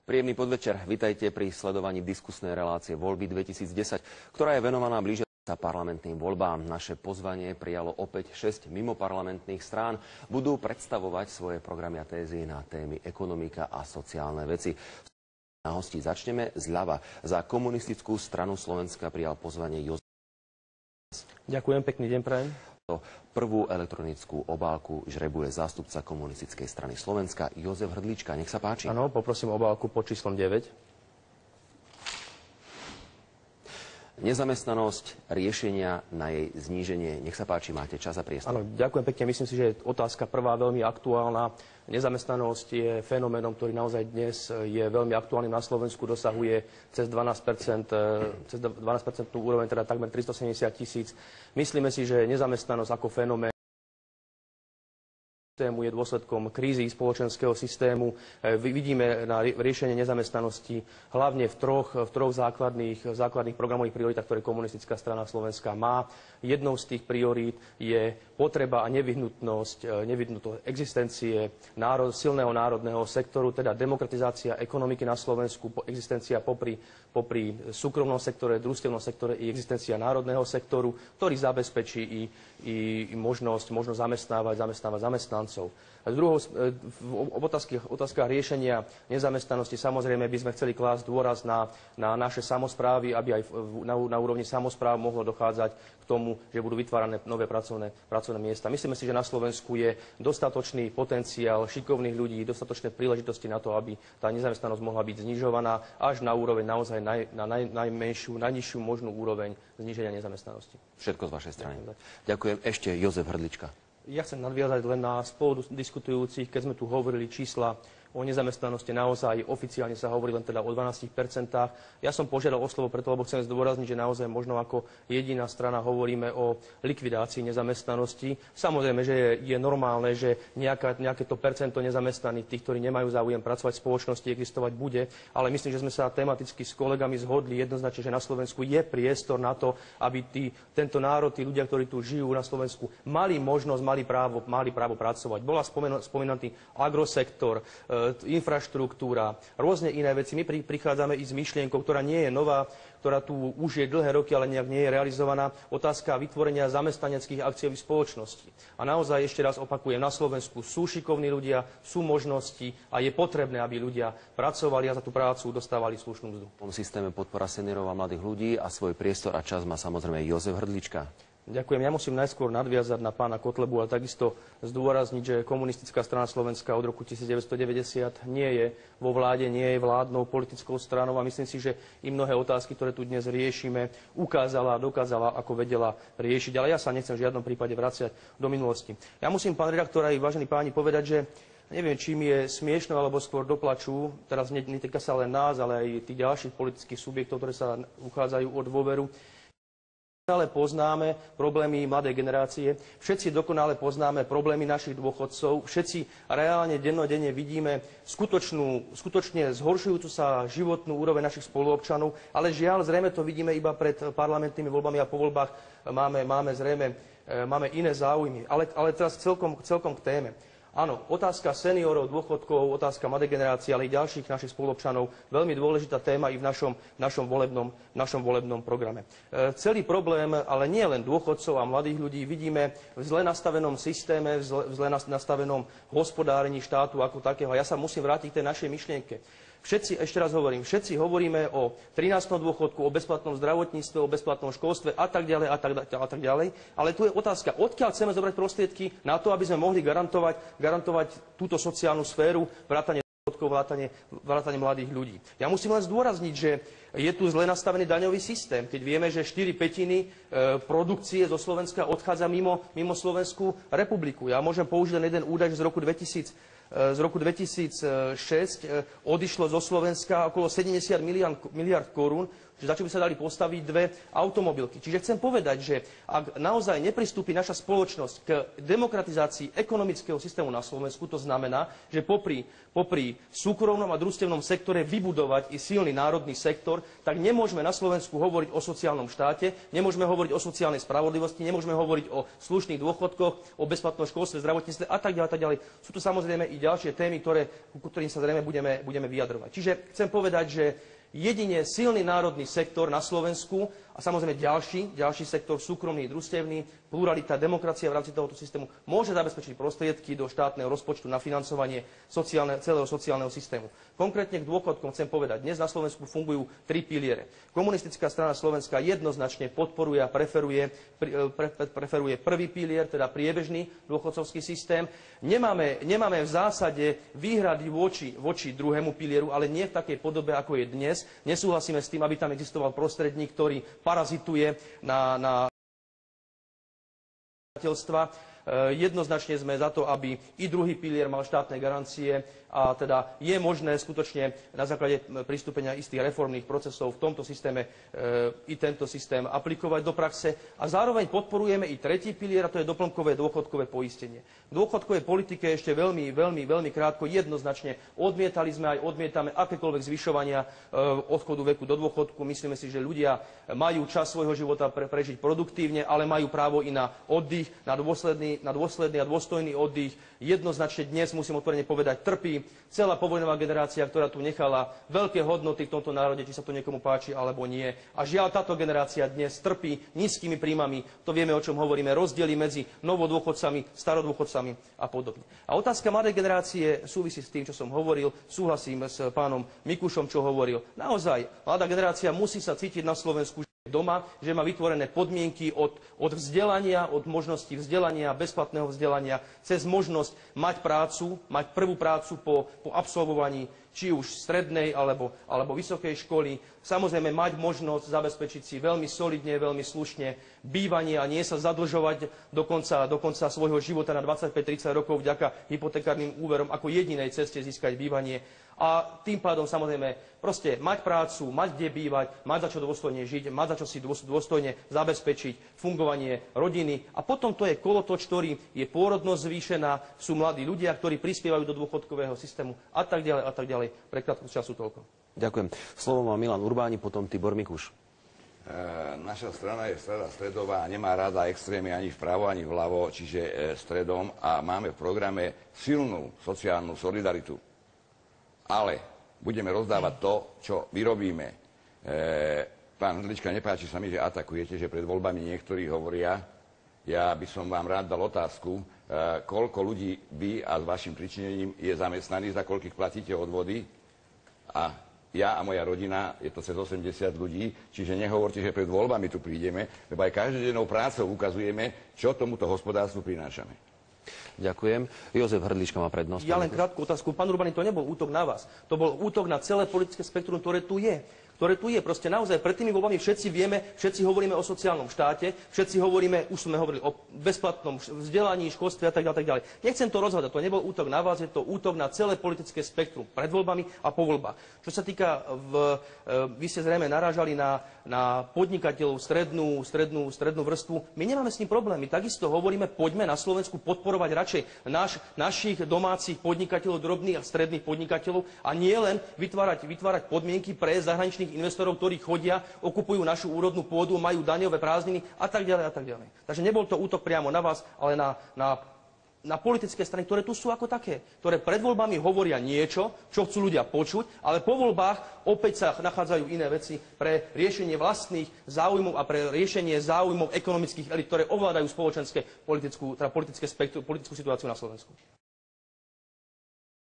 Príjemný podvečer. Vitajte pri sledovaní diskusnej relácie Voľby 2010, ktorá je venovaná blíže sa parlamentným voľbám. Naše pozvanie prijalo opäť 6 mimoparlamentných strán. Budú predstavovať svoje programy a tézy na témy ekonomika a sociálne veci. Na hostí začneme zľava. Za Komunistickú stranu Slovenska prijal pozvanie Jozef. Ďakujem, pekný deň prajem. Prvú elektronickú obálku žrebuje zástupca Komunistickej strany Slovenska Jozef Hrdlička. Nech sa páči. Áno, poprosím obálku pod číslom 9. Nezamestnanosť, riešenia na jej zníženie. Nech sa páči, máte čas a priestor. Áno, ďakujem pekne. Myslím si, že je otázka prvá veľmi aktuálna. Nezamestnanosť je fenoménom, ktorý naozaj dnes je veľmi aktuálny na Slovensku. Dosahuje cez 12%, úroveň, teda takmer 370 000. Myslíme si, že nezamestnanosť ako fenomén je dôsledkom krízy spoločenského systému. Vidíme na riešenie nezamestnanosti hlavne v troch základných programových prioritách, ktoré Komunistická strana Slovenska má. Jednou z tých priorít je potreba a nevyhnutnosť existencie silného národného sektoru, teda demokratizácia ekonomiky na Slovensku, existencia popri súkromnom sektore, družstevnom sektore i existencia národného sektoru, ktorý zabezpečí i možnosť zamestnávať zamestnancov. V otázkach riešenia nezamestnanosti samozrejme by sme chceli klásť dôraz na naše samosprávy, aby aj na úrovni samospráv mohlo dochádzať k tomu, že budú vytvárané nové pracovné miesta. Myslíme si, že na Slovensku je dostatočný potenciál šikovných ľudí, dostatočné príležitosti na to, aby tá nezamestnanosť mohla byť znižovaná až na úroveň naozaj najnižšiu možnú úroveň zníženia nezamestnanosti. Všetko z vašej strany. Ďakujem. Ešte Jozef Hrdlička. Ja chcem nadviazať len na spoludiskutujúcich, keď sme tu hovorili čísla o nezamestnanosti, naozaj oficiálne sa hovorí len teda o 12%. Ja som požiadal o slovo preto, lebo chcem zdôrazniť, že naozaj možno ako jediná strana hovoríme o likvidácii nezamestnanosti. Samozrejme, že je normálne, že nejaké to percento nezamestnaných, tých, ktorí nemajú záujem pracovať v spoločnosti, existovať bude, ale myslím, že sme sa tematicky s kolegami zhodli jednoznačne, že na Slovensku je priestor na to, aby tento národ, tí ľudia, ktorí tu žijú na Slovensku, mali možnosť, mali právo pracovať. Bola spomínatý agrosektor, infraštruktúra, rôzne iné veci. My prichádzame i s myšlienkou, ktorá nie je nová, ktorá tu už je dlhé roky, ale nejak nie je realizovaná. Otázka vytvorenia zamestnaneckých akciových spoločností. A naozaj ešte raz opakujem, na Slovensku sú šikovní ľudia, sú možnosti a je potrebné, aby ľudia pracovali a za tú prácu dostávali slušnú mzdu. V tom systéme podpora seniorov a mladých ľudí a svoj priestor a čas má samozrejme Jozef Hrdlička. Ďakujem. Ja musím najskôr nadviazať na pána Kotlebu, ale takisto zdôrazniť, že Komunistická strana Slovenska od roku 1990 nie je vo vláde, nie je vládnou politickou stranou a myslím si, že i mnohé otázky, ktoré tu dnes riešime, ukázala a dokázala, ako vedela riešiť. Ale ja sa nechcem v žiadnom prípade vraciať do minulosti. Ja musím, pán redaktor, aj vážení páni, povedať, že neviem, čím je smiešno alebo skôr doplačú, teraz netýka sa len nás, ale aj tých ďalších politických subjektov, ktoré sa uchádzajú o dôveru. Dokonale poznáme problémy mladej generácie, všetci dokonale poznáme problémy našich dôchodcov, všetci reálne dennodenne vidíme skutočne zhoršujúcu sa životnú úroveň našich spoluobčanov, ale žiaľ, zrejme to vidíme iba pred parlamentnými voľbami a po voľbách máme iné záujmy. Ale teraz celkom k téme. Áno, otázka seniorov, dôchodkov, otázka mladej generácie, ale i ďalších našich spoluobčanov, veľmi dôležitá téma i v našom volebnom programe. Celý problém, ale nie len dôchodcov a mladých ľudí, vidíme v zle nastavenom systéme, v zle nastavenom hospodárení štátu ako takého. Ja sa musím vrátiť k tej našej myšlienke. Ešte raz hovorím, všetci hovoríme o 13. dôchodku, o bezplatnom zdravotníctve, o bezplatnom školstve a tak ďalej, a tak ďalej. Ale tu je otázka, odkiaľ chceme zobrať prostriedky na to, aby sme mohli garantovať túto sociálnu sféru, vrátane dôchodkov, vrátane mladých ľudí. Ja musím len zdôrazniť, že je tu zle nastavený daňový systém, keď vieme, že 4/5 produkcie zo Slovenska odchádza mimo Slovenskú republiku. Ja môžem použiť len jeden údaj, že z roku 2006 odišlo zo Slovenska okolo 70 miliard korún, za čo by sa dali postaviť 2 automobilky. Čiže chcem povedať, že ak naozaj nepristúpi naša spoločnosť k demokratizácii ekonomického systému na Slovensku, to znamená, že popri súkromnom a družstevnom sektore vybudovať i silný národný sektor, tak nemôžeme na Slovensku hovoriť o sociálnom štáte, nemôžeme hovoriť o sociálnej spravodlivosti, nemôžeme hovoriť o slušných dôchodkoch, o bezplatnom školstve, zdravotníctve a tak ďalej. Sú tu samozrejme i i ďalšie témy, ku ktorým sa zrejme budeme vyjadrovať. Čiže chcem povedať, že jedine silný národný sektor na Slovensku a samozrejme ďalší sektor, súkromný, družstevný, pluralita, demokracia v rámci tohoto systému môže zabezpečiť prostriedky do štátneho rozpočtu na financovanie celého sociálneho systému. Konkrétne k dôchodkom chcem povedať, dnes na Slovensku fungujú 3 piliere. Komunistická strana Slovenska jednoznačne podporuje a preferuje prvý pilier, teda priebežný dôchodcovský systém. Nemáme v zásade výhrady voči druhému pilieru, ale nie v takej podobe, ako je dnes. Nesúhlasíme s tým, aby tam existoval prostredník, ktorý parazituje na jednoznačne sme za to, aby i druhý pilier mal štátne garancie a teda je možné skutočne na základe pristúpenia istých reformných procesov v tomto systéme i tento systém aplikovať do praxe. A zároveň podporujeme i tretí pilier, a to je doplnkové dôchodkové poistenie. V dôchodkovej politike ešte veľmi krátko jednoznačne odmietame akékoľvek zvyšovania odchodu veku do dôchodku. Myslíme si, že ľudia majú čas svojho života prežiť produktívne, ale majú právo i na oddych, na dôsledný a dôstojný oddych. Jednoznačne dnes, musím otvorene povedať, trpí celá povojnová generácia, ktorá tu nechala veľké hodnoty v tomto národe, či sa to niekomu páči alebo nie. A žiaľ, táto generácia dnes trpí nízkymi príjmami. To vieme, o čom hovoríme. Rozdiely medzi novodôchodcami, starodôchodcami a podobne. A otázka mladej generácie súvisí s tým, čo som hovoril. Súhlasím s pánom Mikušom, čo hovoril. Naozaj, mladá generácia musí sa cítiť na Slovensku doma, že má vytvorené podmienky od vzdelania, od možnosti vzdelania, bezplatného vzdelania, cez možnosť mať prácu, mať prvú prácu po absolvovaní či už strednej alebo vysokej školy. Samozrejme mať možnosť zabezpečiť si veľmi solidne, veľmi slušne bývanie a nie sa zadlžovať do konca svojho života na 25-30 rokov vďaka hypotekárnym úverom ako jedinej ceste získať bývanie. A tým pádom samozrejme proste mať prácu, mať kde bývať, mať za čo dôstojne žiť, mať za čo si dôstojne zabezpečiť fungovanie rodiny. A potom to je kolotoč, ktorý je pôrodnosť zvýšená, sú mladí ľudia, ktorí prispievajú do dôchodkového systému a tak ďalej a tak ďalej. Pre krátkosť času toľko. Ďakujem. Slovo má Milan Urbáni, potom Tibor Mikuš. Naša strana je strana stredová a nemá rada extrémy ani vpravo, ani vľavo, čiže stredom a máme v programe silnú sociálnu solidaritu. Ale budeme rozdávať to, čo vyrobíme. Pán Hrdlička, nepáči sa mi, že atakujete, že pred voľbami niektorí hovoria. Ja by som vám rád dal otázku, koľko ľudí vy a s vašim pričinením je zamestnaných, za koľkých platíte odvody. A ja a moja rodina, je to cez 80 ľudí, čiže nehovorte, že pred voľbami tu prídeme, lebo aj každodennou prácou ukazujeme, čo tomuto hospodárstvu prinášame. Ďakujem. Jozef Hrdlička má prednosť. Ja len krátku otázku. Pán Urbány, to nebol útok na vás. To bol útok na celé politické spektrum, ktoré tu je. Proste naozaj pred tými voľbami všetci vieme, všetci hovoríme o sociálnom štáte, všetci hovoríme, už sme hovorili o bezplatnom vzdelaní, školstve a tak ďalej. Nechcem to rozhľadať, to nebol útok na vás, je to útok na celé politické spektrum pred voľbami a po voľbách. Čo sa týka, vy ste zrejme narážali na podnikateľov, strednú vrstvu. My nemáme s ním problémy. Takisto hovoríme, poďme na Slovensku podporovať radšej našich domácich podnikateľov, drobných a stredných podnikateľov a nie len vytvárať podmienky pre zahraničných investorov, ktorí chodia, okupujú našu úrodnú pôdu, majú daňové prázdniny a tak ďalej a tak ďalej. Takže nebol to útok priamo na vás, ale na politické strany, ktoré tu sú ako také, ktoré pred voľbami hovoria niečo, čo chcú ľudia počuť, ale po voľbách opäť sa nachádzajú iné veci pre riešenie vlastných záujmov a pre riešenie záujmov ekonomických elit, ktoré ovládajú spoločenské politickú situáciu na Slovensku.